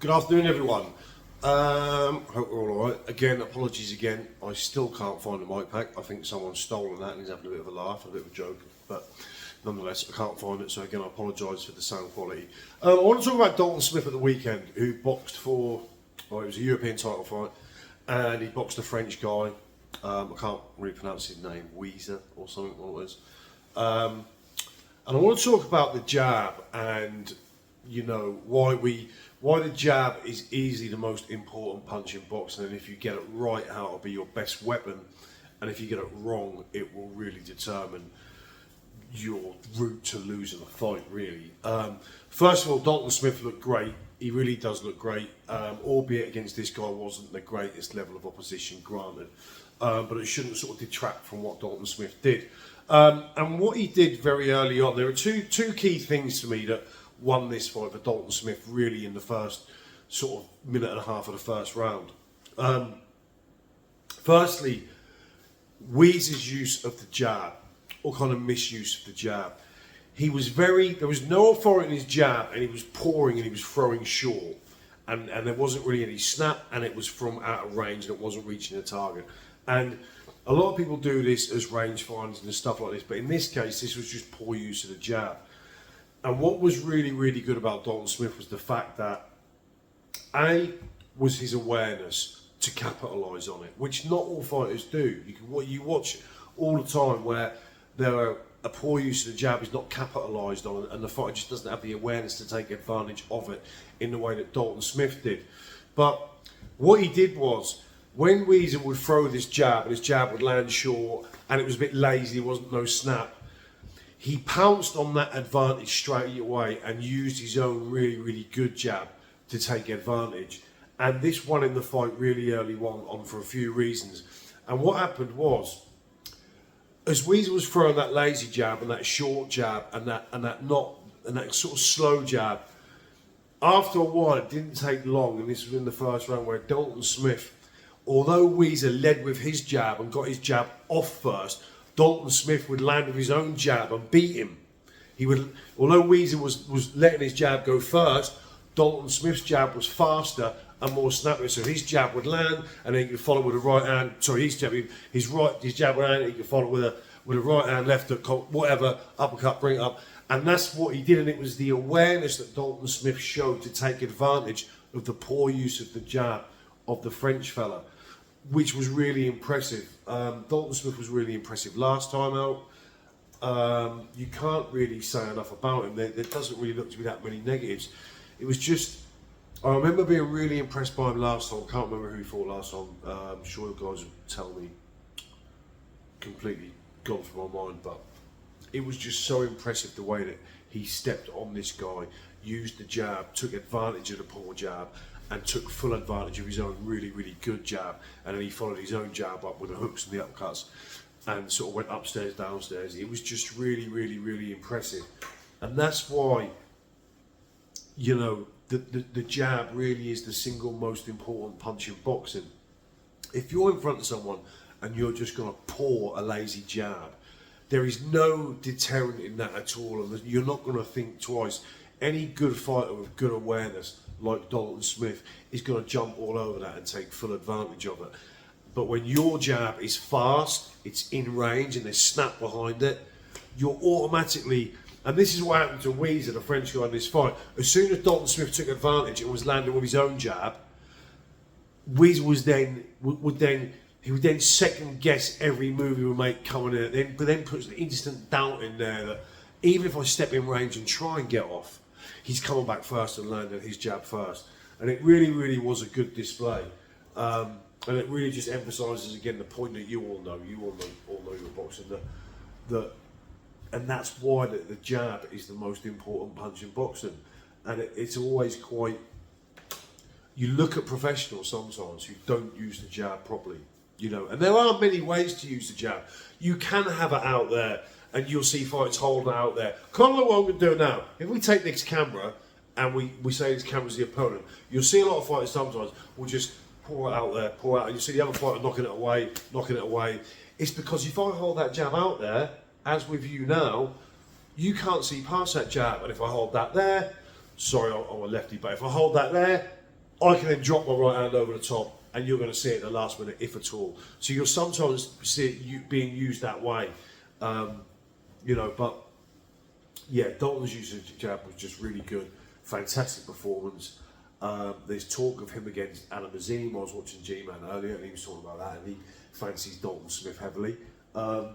Good afternoon, everyone. Hope we're all alright. Again, apologies again. I still can't find the mic pack. I think someone's stolen that and he's having a bit of a laugh, a bit of a joke. But nonetheless, I can't find it. So again, I apologise for the sound quality. I want to talk about Dalton Smith at the weekend, who boxed for, it was a European title fight, and he boxed a French guy. I can't really pronounce his name, Weezer or something like this. And I want to talk about the jab and, you know, why the jab is easily the most important punch in boxing, and if you get it right, how it'll be your best weapon, and if you get it wrong, it will really determine your route to losing a fight, really. First of all, Dalton Smith looked great. He really does look great, albeit against this guy wasn't the greatest level of opposition, granted, but it shouldn't sort of detract from what Dalton Smith did. And what he did very early on, there are two key things to me that won this fight for Dalton Smith really in the first sort of minute and a half of the first round. Firstly, Weezer's use of the jab, or kind of misuse of the jab. There was no authority in his jab, and he was pouring and he was throwing short. And there wasn't really any snap, and it was from out of range and it wasn't reaching the target. And a lot of people do this as range finds and stuff like this, but in this case, this was just poor use of the jab. And what was really, really good about Dalton Smith was the fact that was his awareness to capitalise on it, which not all fighters do. You watch all the time where a poor use of the jab is not capitalised on, and the fighter just doesn't have the awareness to take advantage of it in the way that Dalton Smith did. But what he did was, when Weezer would throw this jab, and his jab would land short, and it was a bit lazy, there wasn't no snap, he pounced on that advantage straight away and used his own really, really good jab to take advantage. And this won in the fight really early on for a few reasons. And what happened was, as Weezer was throwing that lazy jab and that short jab and that sort of slow jab, after a while it didn't take long, and this was in the first round, where Dalton Smith, although Weezer led with his jab and got his jab off first, Dalton Smith would land with his own jab and beat him. Although Weezer was letting his jab go first, Dalton Smith's jab was faster and more snappy. So his jab would land, and then he could follow with a right hand. Sorry, his jab would land, and he could follow with a right hand, left hook, whatever, uppercut, bring it up. And that's what he did, and it was the awareness that Dalton Smith showed to take advantage of the poor use of the jab of the French fella, which was really impressive. Dalton Smith was really impressive last time out. You can't really say enough about him. There doesn't really look to be that many negatives. It was just, I remember being really impressed by him last time. I can't remember who he fought last time. I'm sure the guys will tell me. Completely gone from my mind, but it was just so impressive the way that he stepped on this guy, used the jab, took advantage of the poor jab, and took full advantage of his own really, really good jab. And then he followed his own jab up with the hooks and the upcuts and sort of went upstairs, downstairs. It was just really, really, really impressive. And that's why, you know, the jab really is the single most important punch in boxing. If you're in front of someone and you're just going to pour a lazy jab, there is no deterrent in that at all, and you're not going to think twice. Any good fighter with good awareness, like Dalton Smith, is going to jump all over that and take full advantage of it. But when your jab is fast, it's in range, and there's snap behind it, you're automatically, and this is what happened to Weezer, the French guy in this fight. As soon as Dalton Smith took advantage and was landing with his own jab, Weezer would then second guess every move he would make coming in, but then puts an instant doubt in there that even if I step in range and try and get off, he's coming back first and landing his jab first. And it really, really was a good display. And it really just emphasises again the point that you all know your boxing, and that's why the jab is the most important punch in boxing. And it's always quite, you look at professionals sometimes who don't use the jab properly, you know, and there are many ways to use the jab. You can have it out there, and you'll see fighters holding it out there. Kind of like what I'm going to do now. If we take this camera and we say this camera's the opponent, you'll see a lot of fighters sometimes will just pour it out there, pour it out, and you see the other fighter knocking it away. It's because if I hold that jab out there, as with you now, you can't see past that jab, and if I hold that there, sorry, I'm a lefty, but if I hold that there, I can then drop my right hand over the top, and you're going to see it at the last minute, if at all. So you'll sometimes see it being used that way, you know. But yeah, Dalton's use of the jab was just really good. Fantastic performance. There's talk of him against Adam Azim. I was watching G-Man earlier, and he was talking about that, and he fancies Dalton Smith heavily. I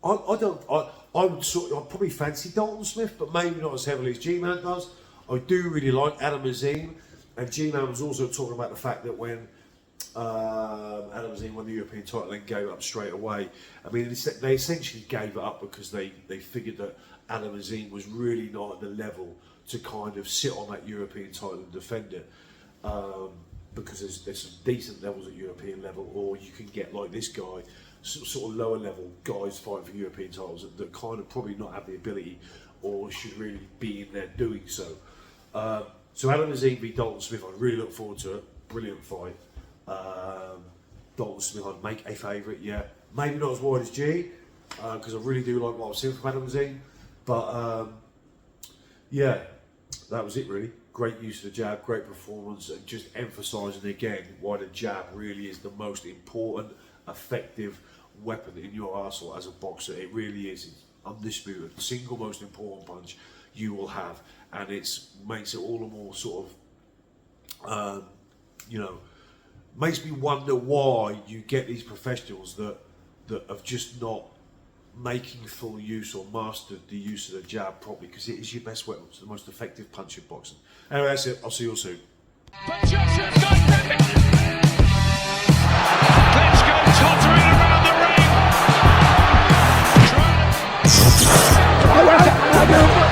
would I'd probably fancy Dalton Smith, but maybe not as heavily as G-Man does. I do really like Adam Azim, and G-Man was also talking about the fact that when Adam Azim won the European title and gave it up straight away. I mean, they essentially gave it up because they figured that Adam Azim was really not at the level to kind of sit on that European title and defend it. Because there's some decent levels at European level, or you can get like this guy, sort of lower level guys fighting for European titles that kind of probably not have the ability or should really be in there doing so. So Adam Azim v Dalton Smith, I really look forward to it. Brilliant fight. Dalton Smith, I'd make a favourite, yeah. Maybe not as wide as G, because I really do like what I've seen from Adam Azim. But yeah, that was it really. Great use of the jab, great performance, and just emphasising again why the jab really is the most important, effective weapon in your arsenal as a boxer. It really is. It's undisputed. The single most important punch you will have, and it makes it all the more sort of, you know, makes me wonder why you get these professionals that have just not making full use or mastered the use of the jab properly, because it is your best weapon. It's the most effective punch in boxing. Anyway, that's it. I'll see you all soon. But Joshua's got it. Let's go tottering around the ring.